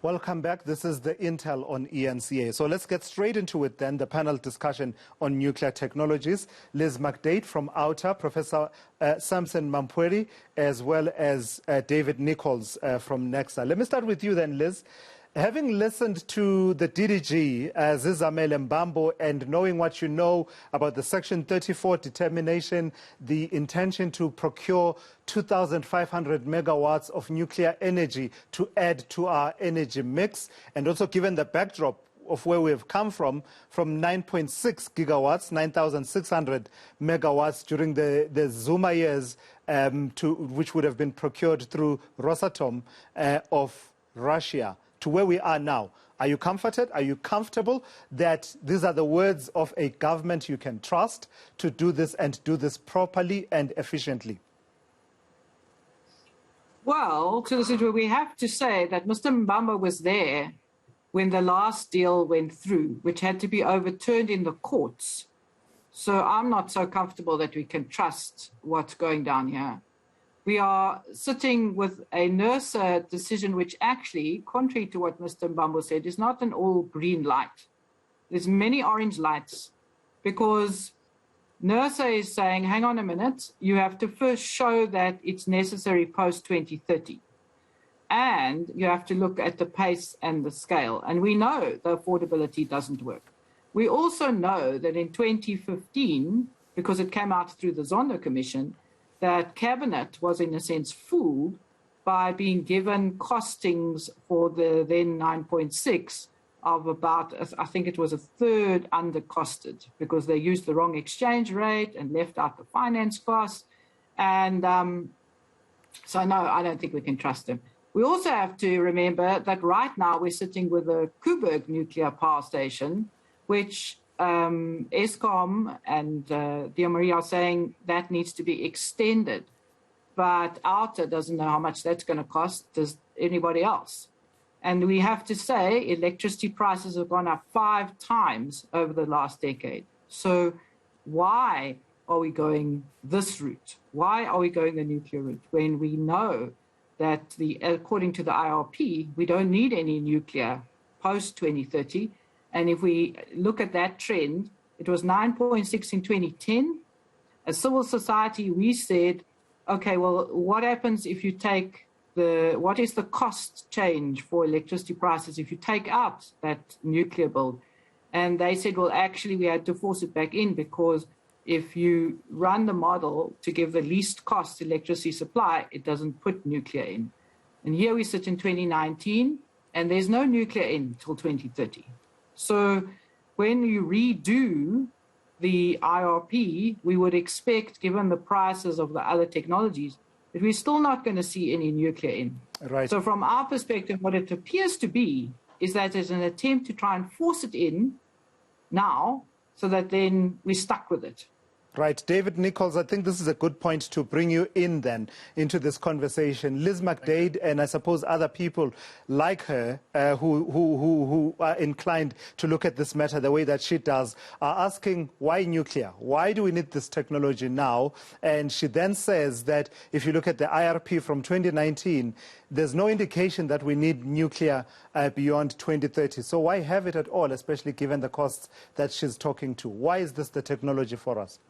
Welcome back. This is the Intel on ENCA. So let's get straight into it then, the panel discussion on nuclear technologies. Liz McDaid from OUTA, Professor Sampson Mamphweli, as well as David Nicholls from Necsa. Let me start with you then, Liz. Having listened to the DDG, Zizamele Mbambo, and knowing what you know about the Section 34 determination, the intention to procure 2,500 megawatts of nuclear energy to add to our energy mix, and also given the backdrop of where we have come from 9.6 gigawatts, 9,600 megawatts during the Zuma years, which would have been procured through Rosatom of Russia, to where we are now. Are you comforted? Are you comfortable that these are the words of a government you can trust to do this and do this properly and efficiently? Well, to the situation, we have to say that Mr. Mbambo was there when the last deal went through, which had to be overturned in the courts. So I'm not so comfortable that we can trust what's going down here. We are sitting with a Nersa decision, which actually, contrary to what Mr. Mbambo said, is not an all green light. There's many orange lights because Nersa is saying, hang on a minute, you have to first show that it's necessary post-2030. And you have to look at the pace and the scale. And we know the affordability doesn't work. We also know that in 2015, because it came out through the Zondo Commission, that Cabinet was, in a sense, fooled by being given costings for the then 9.6 of about, I think it was a third undercosted, because they used the wrong exchange rate and left out the finance costs. And so, no, I don't think we can trust them. We also have to remember that right now we're sitting with the Koeberg nuclear power station, which Eskom and DMRE are saying that needs to be extended. But OUTA doesn't know how much that's going to cost. Does anybody else? And we have to say electricity prices have gone up 5 times over the last decade. So why are we going this route? Why are we going the nuclear route when we know that according to the IRP, we don't need any nuclear post-2030? And if we look at that trend, it was 9.6 in 2010. As civil society, we said, okay, well, what happens if you take what is the cost change for electricity prices if you take out that nuclear build? And they said, well, actually, we had to force it back in because if you run the model to give the least cost electricity supply, it doesn't put nuclear in. And here we sit in 2019, and there's no nuclear in till 2030. So when you redo the IRP, we would expect, given the prices of the other technologies, that we're still not going to see any nuclear in. Right. So from our perspective, what it appears to be is that there's an attempt to try and force it in now so that then we're stuck with it. Right. David Nicholls, I think this is a good point to bring you in then into this conversation. Liz McDaid and I suppose other people like her who are inclined to look at this matter the way that she does are asking, why nuclear? Why do we need this technology now? And she then says that if you look at the IRP from 2019, there's no indication that we need nuclear beyond 2030. So why have it at all, especially given the costs that she's talking to? Why is this the technology for us?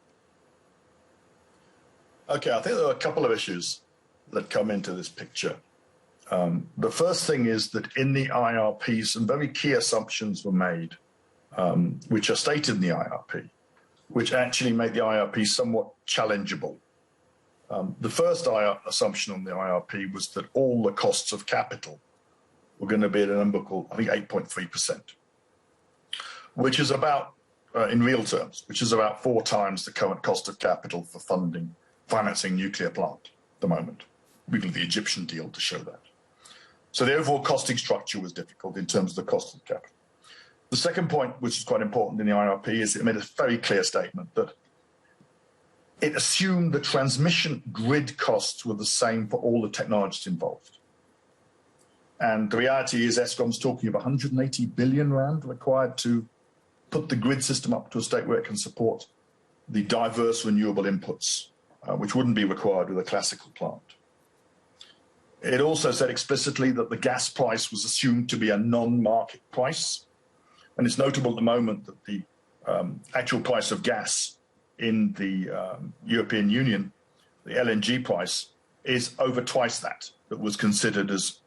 Okay, I think there are a couple of issues that come into this picture. The first thing is that in the IRP, some very key assumptions were made, which are stated in the IRP, which actually make the IRP somewhat challengeable. The first assumption on the IRP was that all the costs of capital were going to be at a number called, I think, 8.3%, which is about, in real terms, which is about 4 times the current cost of capital for financing nuclear plant at the moment. We did the Egyptian deal to show that. So the overall costing structure was difficult in terms of the cost of capital. The second point, which is quite important in the IRP, is it made a very clear statement that it assumed the transmission grid costs were the same for all the technologies involved. And the reality is Eskom's talking of 180 billion rand required to put the grid system up to a state where it can support the diverse renewable inputs, which wouldn't be required with a classical plant. It also said explicitly that the gas price was assumed to be a non-market price. And it's notable at the moment that the actual price of gas in the European Union, the LNG price, is over twice that was considered as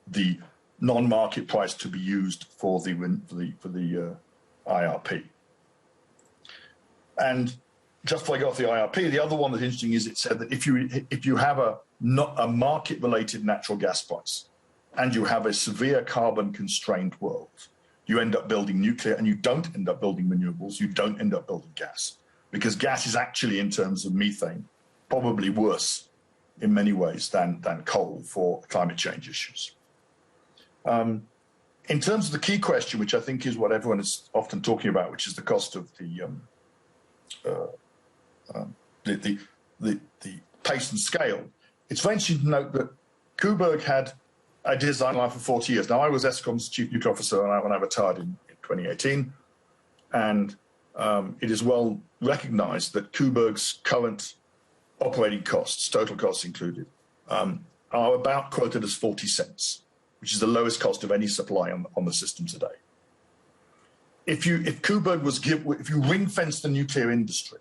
the non-market price to be used for the IRP. And just before I go off the IRP, the other one that's interesting is it said that if you have a market-related natural gas price and you have a severe carbon-constrained world, you end up building nuclear and you don't end up building renewables, you don't end up building gas. Because gas is actually, in terms of methane, probably worse in many ways than coal for climate change issues. In terms of the key question, which I think is what everyone is often talking about, which is the cost of the pace and scale, it's very interesting to note that Koeberg had a design life for 40 years. Now, I was Eskom's chief nuclear officer when I retired in 2018, and it is well recognized that Koeberg's current operating costs, total costs included, are about quoted as 40 cents, which is the lowest cost of any supply on the system today. If you ring-fence the nuclear industry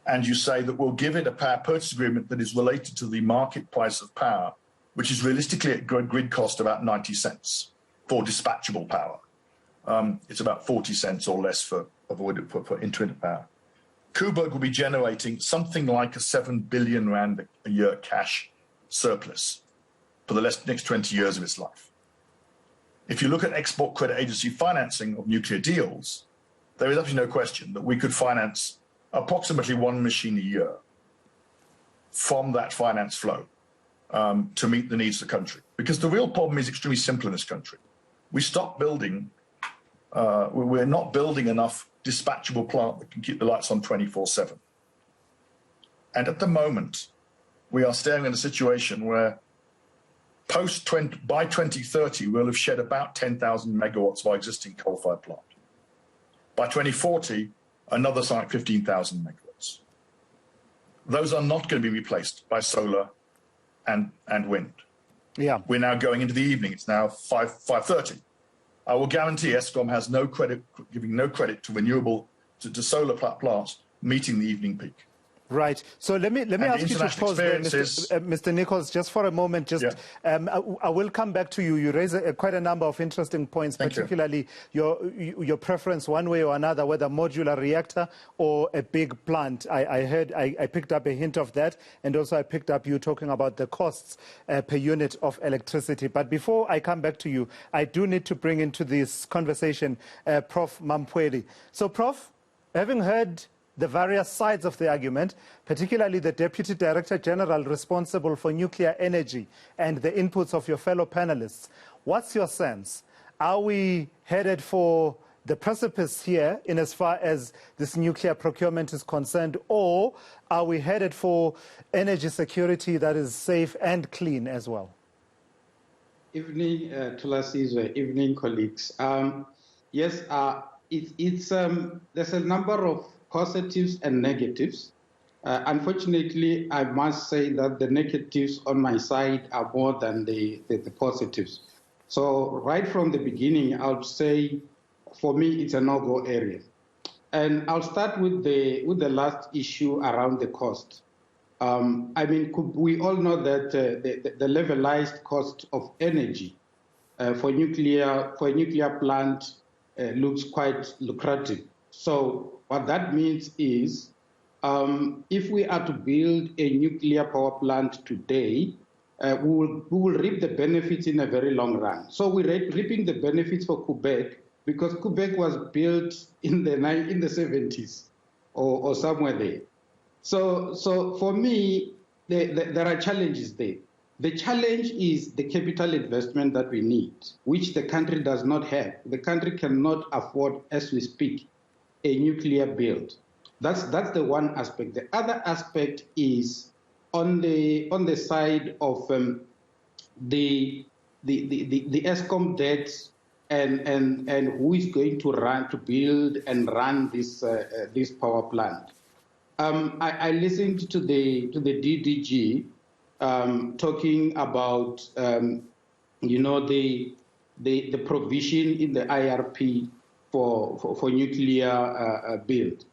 and you say that we'll give it a power purchase agreement that is related to the market price of power, which is realistically at grid cost about 90 cents for dispatchable power, it's about 40 cents or less for intermittent power. Koeberg will be generating something like a 7 billion rand a year cash surplus for the next 20 years of its life. If you look at export credit agency financing of nuclear deals, there is absolutely no question that we could finance approximately one machine a year from that finance flow to meet the needs of the country. Because the real problem is extremely simple in this country. We stopped building, we're not building enough dispatchable plant that can keep the lights on 24/7. And at the moment, we are staring at a situation where by 2030, we'll have shed about 10,000 megawatts of our existing coal-fired plant. By 2040, another something like 15,000 megawatts. Those are not going to be replaced by solar and wind. Yeah. We're now going into the evening. It's now 5:30. I will guarantee Eskom has no credit, giving no credit to solar plants meeting the evening peak. Right. So let me ask you to pause there, Mr. Nicholls, just for a moment. I will come back to you. You raise quite a number of interesting points, particularly your preference one way or another, whether modular reactor or a big plant. I picked up a hint of that, and also I picked up you talking about the costs per unit of electricity. But before I come back to you, I do need to bring into this conversation Prof. Mamphweli. So, Prof, having heard the various sides of the argument, particularly the Deputy Director General responsible for nuclear energy and the inputs of your fellow panelists, what's your sense? Are we headed for the precipice here in as far as this nuclear procurement is concerned, or are we headed for energy security that is safe and clean as well? Evening, Thulasizwe, evening, colleagues. Yes, there's a number of positives and negatives. Unfortunately, I must say that the negatives on my side are more than the positives. So right from the beginning, I would say, for me, it's a no-go area. And I'll start with the last issue around the cost. I mean, we all know that the levelized cost of energy for a nuclear plant looks quite lucrative. So what that means is, if we are to build a nuclear power plant today, we will reap the benefits in a very long run. So we're reaping the benefits for Quebec because Quebec was built in the 70s or somewhere there. So for me, there are challenges there. The challenge is the capital investment that we need, which the country does not have. The country cannot afford, as we speak, a nuclear build. That's the one aspect. The other aspect is on the side of the Eskom debt and who is going to build and run this power plant. I listened to the DDG, talking about, you know, the provision in the IRP for nuclear build.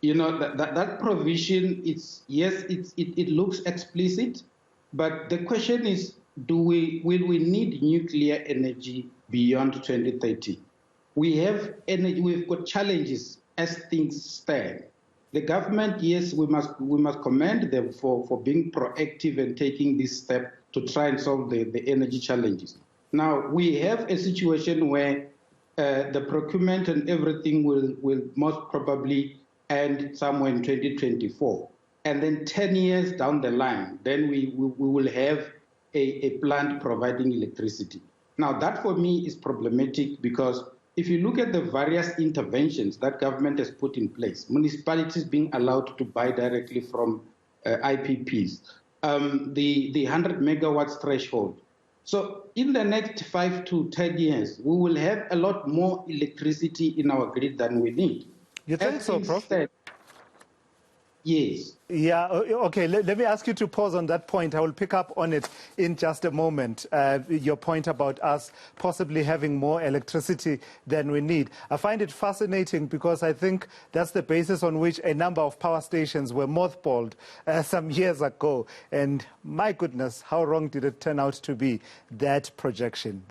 You know, that provision, it looks explicit, but the question is, will we need nuclear energy beyond 2030? We have energy, we've got challenges as things stand. The government, yes, we must commend them for being proactive and taking this step to try and solve the energy challenges. Now, we have a situation where the procurement and everything will most probably end somewhere in 2024. And then 10 years down the line, then we will have a plant providing electricity. Now, that for me is problematic because if you look at the various interventions that government has put in place, municipalities being allowed to buy directly from IPPs, the 100 megawatts threshold. So in the next 5 to 10 years, we will have a lot more electricity in our grid than we need. You think so, Prof? Yes. Yeah, okay, let me ask you to pause on that point. I will pick up on it in just a moment, your point about us possibly having more electricity than we need. I find it fascinating because I think that's the basis on which a number of power stations were mothballed some years ago. And my goodness, how wrong did it turn out to be, that projection?